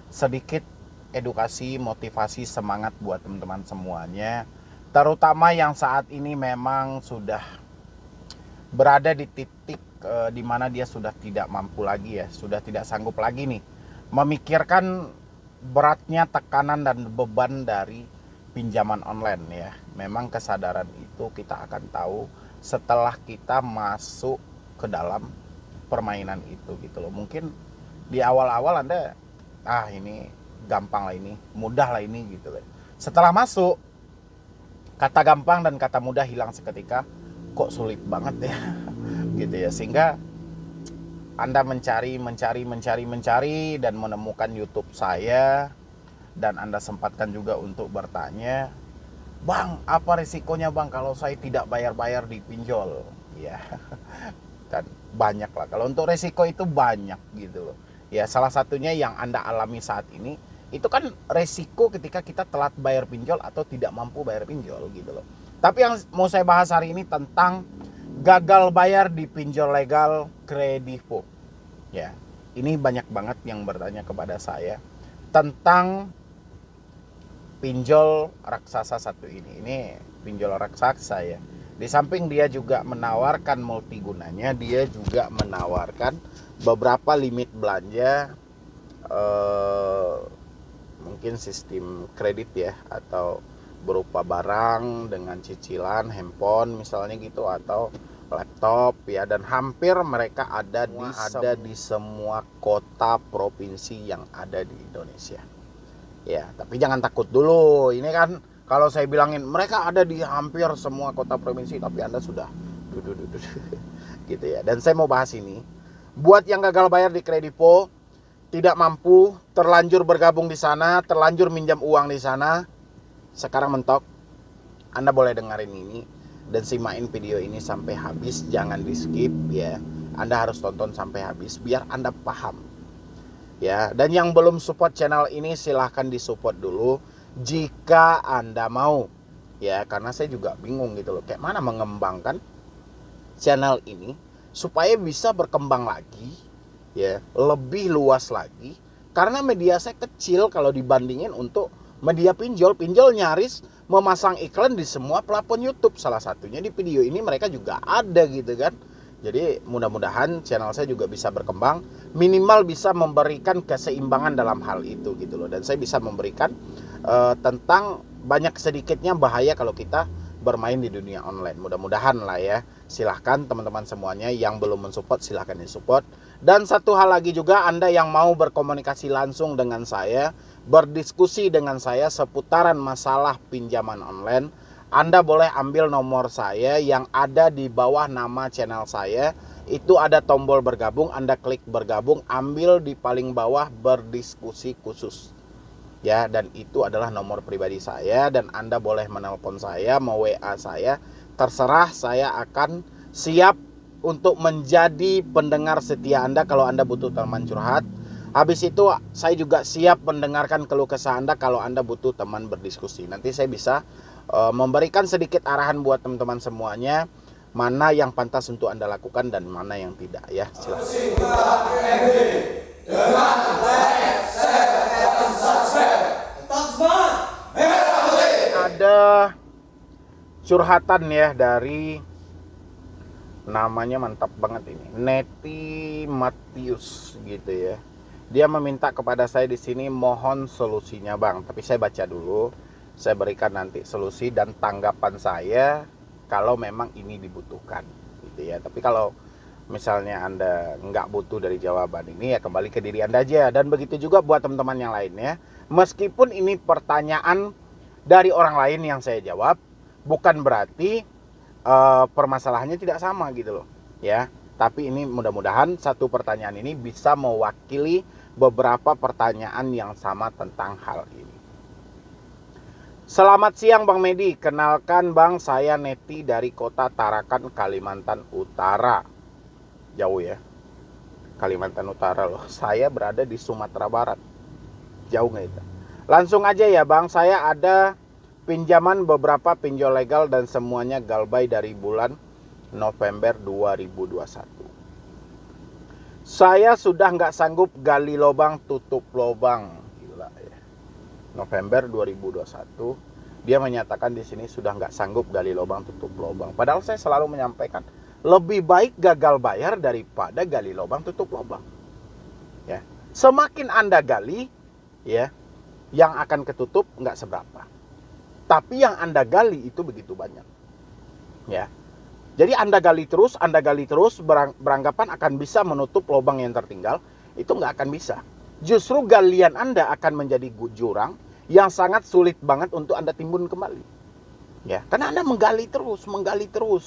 sedikit edukasi, motivasi, semangat buat teman-teman semuanya. Terutama yang saat ini memang sudah berada di titik di mana dia sudah tidak mampu lagi ya, sudah tidak sanggup lagi nih memikirkan beratnya tekanan dan beban dari pinjaman online ya. Memang kesadaran itu kita akan tahu setelah kita masuk ke dalam permainan itu gitu loh. Mungkin di awal-awal Anda ini gampang lah, ini mudah lah ini gitu loh. Setelah masuk, kata gampang dan kata mudah hilang seketika. Kok sulit banget ya gitu ya, sehingga Anda mencari dan menemukan YouTube saya, dan Anda sempatkan juga untuk bertanya, "Bang, apa risikonya Bang kalau saya tidak bayar-bayar di pinjol?" Ya, dan banyak lah. Kalau untuk risiko itu banyak gitu loh. Ya, salah satunya yang Anda alami saat ini itu kan resiko ketika kita telat bayar pinjol atau tidak mampu bayar pinjol gitu loh. Tapi yang mau saya bahas hari ini tentang gagal bayar di pinjol legal Kredivo. Ya, ini banyak banget yang bertanya kepada saya tentang pinjol raksasa satu ini. Ini pinjol raksasa ya. Di samping dia juga menawarkan multigunanya, dia juga menawarkan beberapa limit belanja, mungkin sistem kredit ya, atau berupa barang dengan cicilan, handphone misalnya gitu, atau laptop ya, dan hampir mereka ada di semua kota provinsi yang ada di Indonesia. Ya, tapi jangan takut dulu. Ini kan kalau saya bilangin mereka ada di hampir semua kota provinsi, tapi Anda sudah gitu ya. Dan saya mau bahas ini buat yang gagal bayar di Kredivo, tidak mampu, terlanjur bergabung di sana, terlanjur minjam uang di sana. Sekarang mentok, Anda boleh dengerin ini dan simain video ini sampai habis, jangan di skip ya. Anda harus tonton sampai habis biar Anda paham ya. Dan yang belum support channel ini silahkan disupport dulu jika Anda mau ya, karena saya juga bingung gitu loh, kayak mana mengembangkan channel ini supaya bisa berkembang lagi ya, lebih luas lagi, karena media saya kecil kalau dibandingin untuk media pinjol. Pinjol nyaris memasang iklan di semua platform YouTube. Salah satunya di video ini mereka juga ada gitu kan. Jadi mudah-mudahan channel saya juga bisa berkembang, minimal bisa memberikan keseimbangan dalam hal itu gitu loh. Dan saya bisa memberikan tentang banyak sedikitnya bahaya kalau kita bermain di dunia online. Mudah-mudahan lah ya. Silahkan teman-teman semuanya yang belum mensupport silahkan disupport. Dan satu hal lagi juga, Anda yang mau berkomunikasi langsung dengan saya, berdiskusi dengan saya seputaran masalah pinjaman online, Anda boleh ambil nomor saya yang ada di bawah nama channel saya. Itu ada tombol bergabung, Anda klik bergabung, ambil di paling bawah berdiskusi khusus. Ya, dan itu adalah nomor pribadi saya, dan Anda boleh menelpon saya, mau WA saya, terserah. Saya akan siap untuk menjadi pendengar setia Anda kalau Anda butuh teman curhat. Habis itu saya juga siap mendengarkan keluh kesah Anda kalau Anda butuh teman berdiskusi. Nanti saya bisa memberikan sedikit arahan buat teman-teman semuanya, mana yang pantas untuk Anda lakukan dan mana yang tidak ya. Silakan. curhatan ya dari namanya mantap banget ini, Neti Matius gitu ya. Dia meminta kepada saya di sini, mohon solusinya bang. Tapi saya baca dulu, saya berikan nanti solusi dan tanggapan saya kalau memang ini dibutuhkan gitu ya. Tapi kalau misalnya Anda nggak butuh dari jawaban ini, ya kembali ke diri Anda aja. Dan begitu juga buat teman-teman yang lainnya. Meskipun ini pertanyaan dari orang lain yang saya jawab, bukan berarti permasalahannya tidak sama gitu loh ya. Tapi ini mudah-mudahan satu pertanyaan ini bisa mewakili beberapa pertanyaan yang sama tentang hal ini. Selamat siang Bang Medi, kenalkan Bang, saya Neti dari kota Tarakan, Kalimantan Utara. Jauh ya, Kalimantan Utara loh. Saya berada di Sumatera Barat. Jauh nggak itu? Langsung aja ya Bang, saya ada pinjaman beberapa pinjol legal dan semuanya galbay dari bulan November 2021. Saya sudah nggak sanggup gali lubang tutup lubang. Gila ya. November 2021 dia menyatakan di sini sudah nggak sanggup gali lubang tutup lubang. Padahal saya selalu menyampaikan lebih baik gagal bayar daripada gali lubang tutup lubang. Ya, semakin Anda gali, ya, yang akan ketutup nggak seberapa. Tapi yang Anda gali itu begitu banyak. Ya. Jadi Anda gali terus beranggapan akan bisa menutup lubang yang tertinggal, itu nggak akan bisa. Justru galian Anda akan menjadi jurang yang sangat sulit banget untuk Anda timbun kembali. Ya, karena Anda menggali terus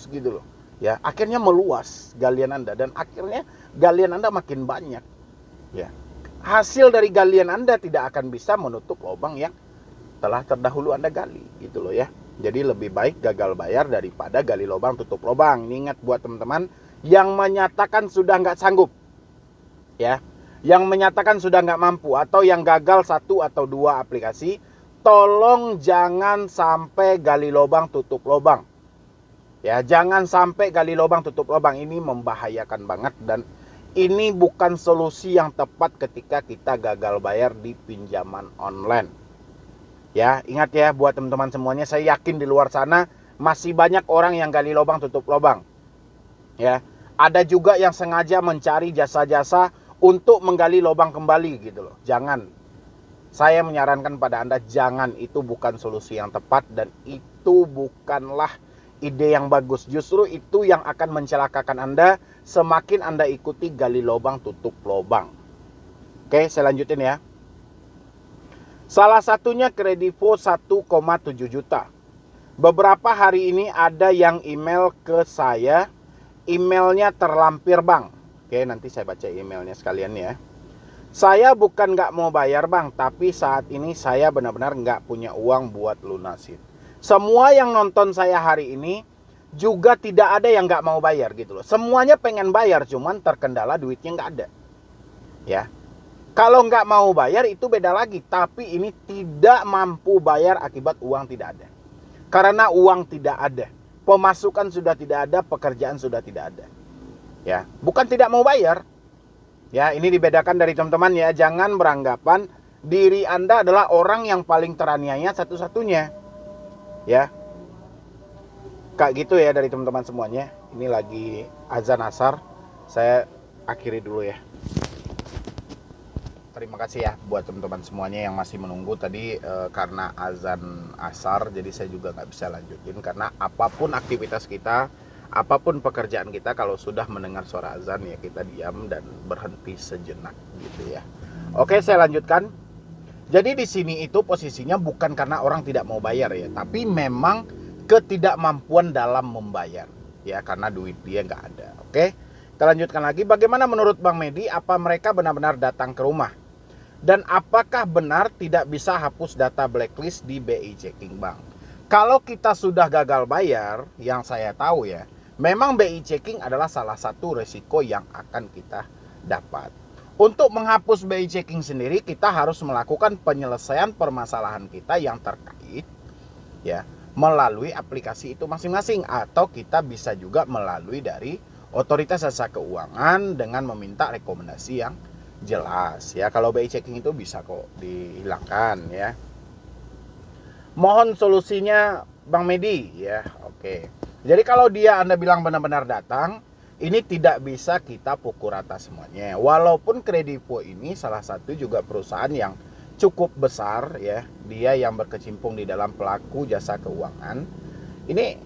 gitu loh. Ya, akhirnya meluas galian Anda dan akhirnya galian Anda makin banyak. Ya. Hasil dari galian Anda tidak akan bisa menutup lubang yang telah terdahulu Anda gali gitu loh ya. Jadi lebih baik gagal bayar daripada gali lubang tutup lubang. Ini ingat buat teman-teman yang menyatakan sudah nggak sanggup ya, yang menyatakan sudah nggak mampu atau yang gagal 1 atau 2 aplikasi, tolong jangan sampai gali lubang tutup lubang ya. Jangan sampai gali lubang tutup lubang, ini membahayakan banget dan ini bukan solusi yang tepat ketika kita gagal bayar di pinjaman online. Ya, ingat ya buat teman-teman semuanya, saya yakin di luar sana masih banyak orang yang gali lubang tutup lubang. Ya, ada juga yang sengaja mencari jasa-jasa untuk menggali lubang kembali gitu loh. Jangan. Saya menyarankan pada Anda jangan, itu bukan solusi yang tepat dan itu bukanlah ide yang bagus. Justru itu yang akan mencelakakan Anda semakin Anda ikuti gali lubang tutup lubang. Oke, saya lanjutin ya. Salah satunya Kredivo 1,7 juta. Beberapa hari ini ada yang email ke saya, emailnya terlampir bang. Oke, nanti saya baca emailnya sekalian ya. Saya bukan nggak mau bayar bang, tapi saat ini saya benar-benar nggak punya uang buat lunasin. Semua yang nonton saya hari ini juga tidak ada yang nggak mau bayar gitu loh. Semuanya pengen bayar, cuman terkendala duitnya nggak ada. Ya. Kalau nggak mau bayar itu beda lagi. Tapi ini tidak mampu bayar akibat uang tidak ada. Karena uang tidak ada. Pemasukan sudah tidak ada, pekerjaan sudah tidak ada. Ya, bukan tidak mau bayar. Ya, ini dibedakan dari teman-teman ya. Jangan beranggapan diri Anda adalah orang yang paling teraniaya satu-satunya. Ya. Kayak gitu ya dari teman-teman semuanya. Ini lagi azan asar. Saya akhiri dulu ya. Terima kasih ya buat teman-teman semuanya yang masih menunggu tadi karena azan asar, jadi saya juga nggak bisa lanjutin karena apapun aktivitas kita, apapun pekerjaan kita, kalau sudah mendengar suara azan ya kita diam dan berhenti sejenak gitu ya. Oke, saya lanjutkan. Jadi di sini itu posisinya bukan karena orang tidak mau bayar ya, tapi memang ketidakmampuan dalam membayar ya, karena duit dia nggak ada. Oke, kita lanjutkan lagi. Bagaimana menurut Bang Medi? Apa mereka benar-benar datang ke rumah? Dan apakah benar tidak bisa hapus data blacklist di BI Checking Bank? Kalau kita sudah gagal bayar, yang saya tahu ya, memang BI Checking adalah salah satu resiko yang akan kita dapat. Untuk menghapus BI Checking sendiri, kita harus melakukan penyelesaian permasalahan kita yang terkait ya, melalui aplikasi itu masing-masing, atau kita bisa juga melalui dari otoritas jasa keuangan dengan meminta rekomendasi yang jelas ya. Kalau BI Checking itu bisa kok dihilangkan ya. Mohon solusinya Bang Medi ya. Oke. Oke. Jadi kalau dia Anda bilang benar-benar datang, ini tidak bisa kita pukul rata semuanya. Walaupun Kredivo ini salah satu juga perusahaan yang cukup besar ya, dia yang berkecimpung di dalam pelaku jasa keuangan. Ini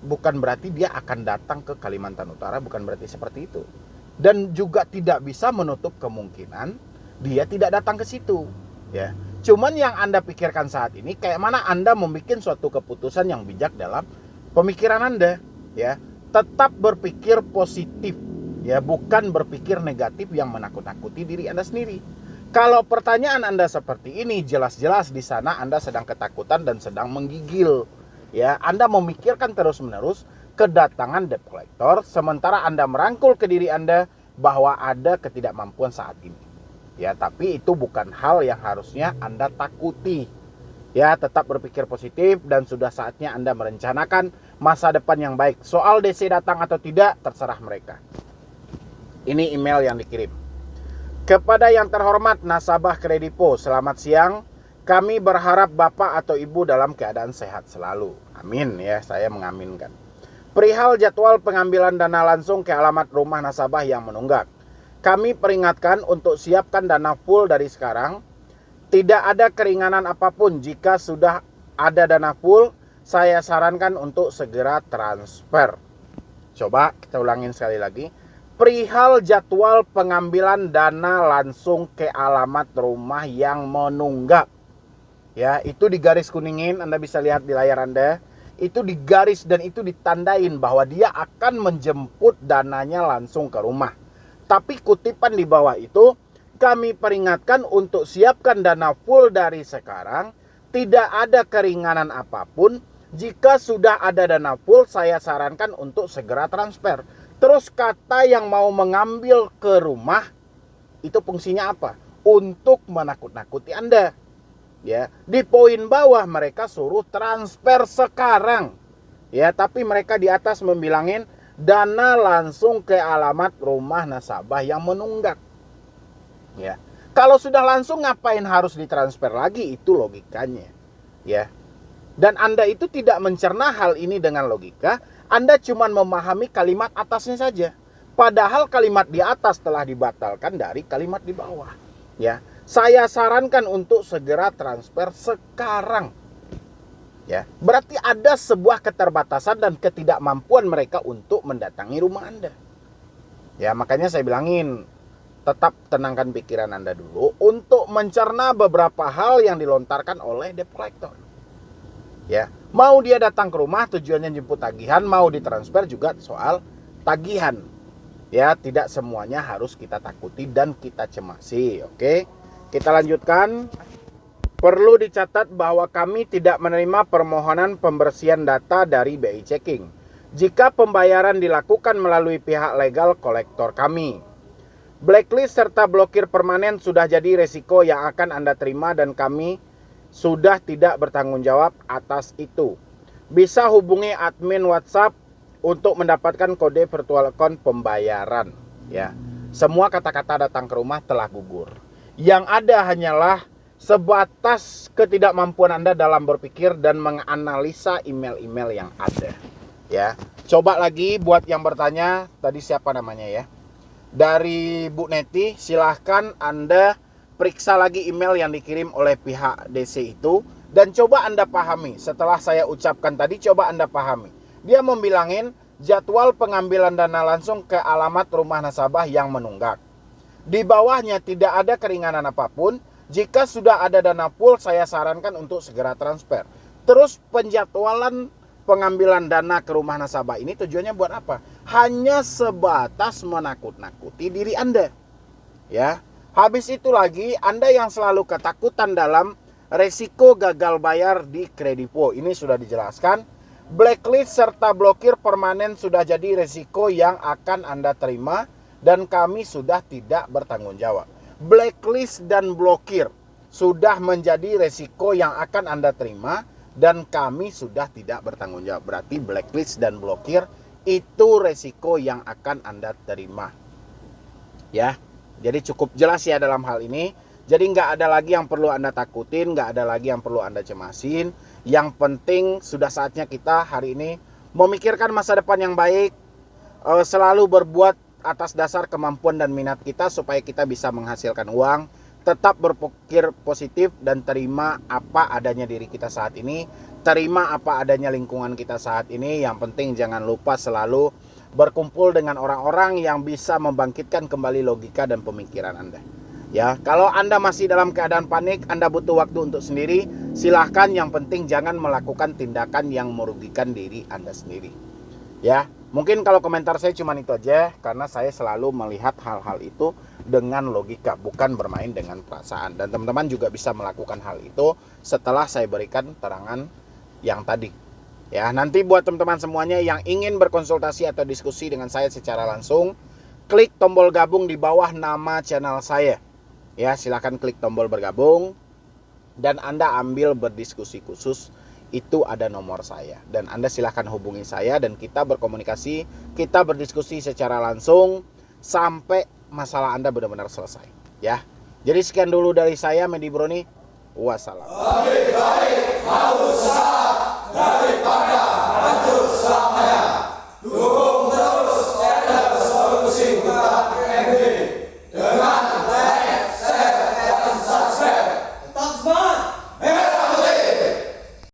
bukan berarti dia akan datang ke Kalimantan Utara, bukan berarti seperti itu. Dan juga tidak bisa menutup kemungkinan dia tidak datang ke situ, ya. Cuman yang Anda pikirkan saat ini, kayak mana Anda membuat suatu keputusan yang bijak dalam pemikiran Anda, ya. Tetap berpikir positif, ya, bukan berpikir negatif yang menakut-nakuti diri Anda sendiri. Kalau pertanyaan Anda seperti ini, jelas-jelas di sana Anda sedang ketakutan dan sedang menggigil, ya. Anda memikirkan terus-menerus kedatangan debt collector, sementara Anda merangkul ke diri Anda bahwa ada ketidakmampuan saat ini. Ya, tapi itu bukan hal yang harusnya Anda takuti. Ya, tetap berpikir positif dan sudah saatnya Anda merencanakan masa depan yang baik. Soal DC datang atau tidak, terserah mereka. Ini email yang dikirim. Kepada yang terhormat nasabah Kredivo, selamat siang. Kami berharap Bapak atau Ibu dalam keadaan sehat selalu. Amin ya, saya mengaminkan. Perihal jadwal pengambilan dana langsung ke alamat rumah nasabah yang menunggak. Kami peringatkan untuk siapkan dana full dari sekarang. Tidak ada keringanan apapun. Jika sudah ada dana full, saya sarankan untuk segera transfer. Coba kita ulangin sekali lagi. Perihal jadwal pengambilan dana langsung ke alamat rumah yang menunggak. Ya, itu di garis kuningin, Anda bisa lihat di layar Anda. Itu digaris dan itu ditandain bahwa dia akan menjemput dananya langsung ke rumah. Tapi kutipan di bawah itu, kami peringatkan untuk siapkan dana full dari sekarang. Tidak ada keringanan apapun. Jika sudah ada dana full, saya sarankan untuk segera transfer. Terus kata yang mau mengambil ke rumah, itu fungsinya apa? Untuk menakut-nakuti Anda. Ya, di poin bawah mereka suruh transfer sekarang. Ya, tapi mereka di atas membilangin dana langsung ke alamat rumah nasabah yang menunggak. Ya. Kalau sudah langsung ngapain harus ditransfer lagi? Itu logikanya. Ya. Dan Anda itu tidak mencerna hal ini dengan logika, Anda cuma memahami kalimat atasnya saja. Padahal kalimat di atas telah dibatalkan dari kalimat di bawah. Ya. Saya sarankan untuk segera transfer sekarang. Ya, berarti ada sebuah keterbatasan dan ketidakmampuan mereka untuk mendatangi rumah Anda. Ya, makanya saya bilangin, tetap tenangkan pikiran Anda dulu untuk mencerna beberapa hal yang dilontarkan oleh debt collector. Ya, mau dia datang ke rumah tujuannya jemput tagihan, mau ditransfer juga soal tagihan. Ya, tidak semuanya harus kita takuti dan kita cemasi, oke? Kita lanjutkan. Perlu dicatat bahwa kami tidak menerima permohonan pembersihan data dari BI Checking jika pembayaran dilakukan melalui pihak legal kolektor kami. Blacklist serta blokir permanen sudah jadi resiko yang akan Anda terima dan kami sudah tidak bertanggung jawab atas itu. Bisa hubungi admin WhatsApp untuk mendapatkan kode virtual account pembayaran. Ya, semua kata-kata datang ke rumah telah gugur. Yang ada hanyalah sebatas ketidakmampuan Anda dalam berpikir dan menganalisa email-email yang ada. Ya, coba lagi buat yang bertanya tadi siapa namanya ya. Dari Bu Neti, silahkan Anda periksa lagi email yang dikirim oleh pihak DC itu dan coba Anda pahami. Setelah saya ucapkan tadi, coba Anda pahami. Dia membilangin jadwal pengambilan dana langsung ke alamat rumah nasabah yang menunggak. Di bawahnya tidak ada keringanan apapun. Jika sudah ada dana full, saya sarankan untuk segera transfer. Terus penjadwalan pengambilan dana ke rumah nasabah ini tujuannya buat apa? Hanya sebatas menakut-nakuti diri Anda. Ya. Habis itu lagi, Anda yang selalu ketakutan dalam resiko gagal bayar di Kredivo. Ini sudah dijelaskan. Blacklist serta blokir permanen sudah jadi resiko yang akan Anda terima dan kami sudah tidak bertanggung jawab. Blacklist dan blokir sudah menjadi resiko yang akan Anda terima dan kami sudah tidak bertanggung jawab. Berarti blacklist dan blokir itu resiko yang akan Anda terima. Ya, jadi cukup jelas ya dalam hal ini. Jadi nggak ada lagi yang perlu Anda takutin, nggak ada lagi yang perlu Anda cemasin. Yang penting sudah saatnya kita hari ini memikirkan masa depan yang baik, selalu berbuat atas dasar kemampuan dan minat kita supaya kita bisa menghasilkan uang, tetap berpikir positif dan terima apa adanya diri kita saat ini, terima apa adanya lingkungan kita saat ini. Yang penting jangan lupa selalu berkumpul dengan orang-orang yang bisa membangkitkan kembali logika dan pemikiran Anda. Ya, kalau Anda masih dalam keadaan panik, Anda butuh waktu untuk sendiri, silahkan. Yang penting jangan melakukan tindakan yang merugikan diri Anda sendiri. Ya, mungkin kalau komentar saya cuma itu aja, karena saya selalu melihat hal-hal itu dengan logika, bukan bermain dengan perasaan. Dan teman-teman juga bisa melakukan hal itu setelah saya berikan terangan yang tadi. Ya, nanti buat teman-teman semuanya yang ingin berkonsultasi atau diskusi dengan saya secara langsung, klik tombol gabung di bawah nama channel saya. Ya, silakan klik tombol bergabung dan Anda ambil berdiskusi khusus. Itu ada nomor saya dan Anda silakan hubungi saya dan kita berkomunikasi, kita berdiskusi secara langsung sampai masalah Anda benar-benar selesai. Ya, jadi sekian dulu dari saya, Medi Broni. Wassalam.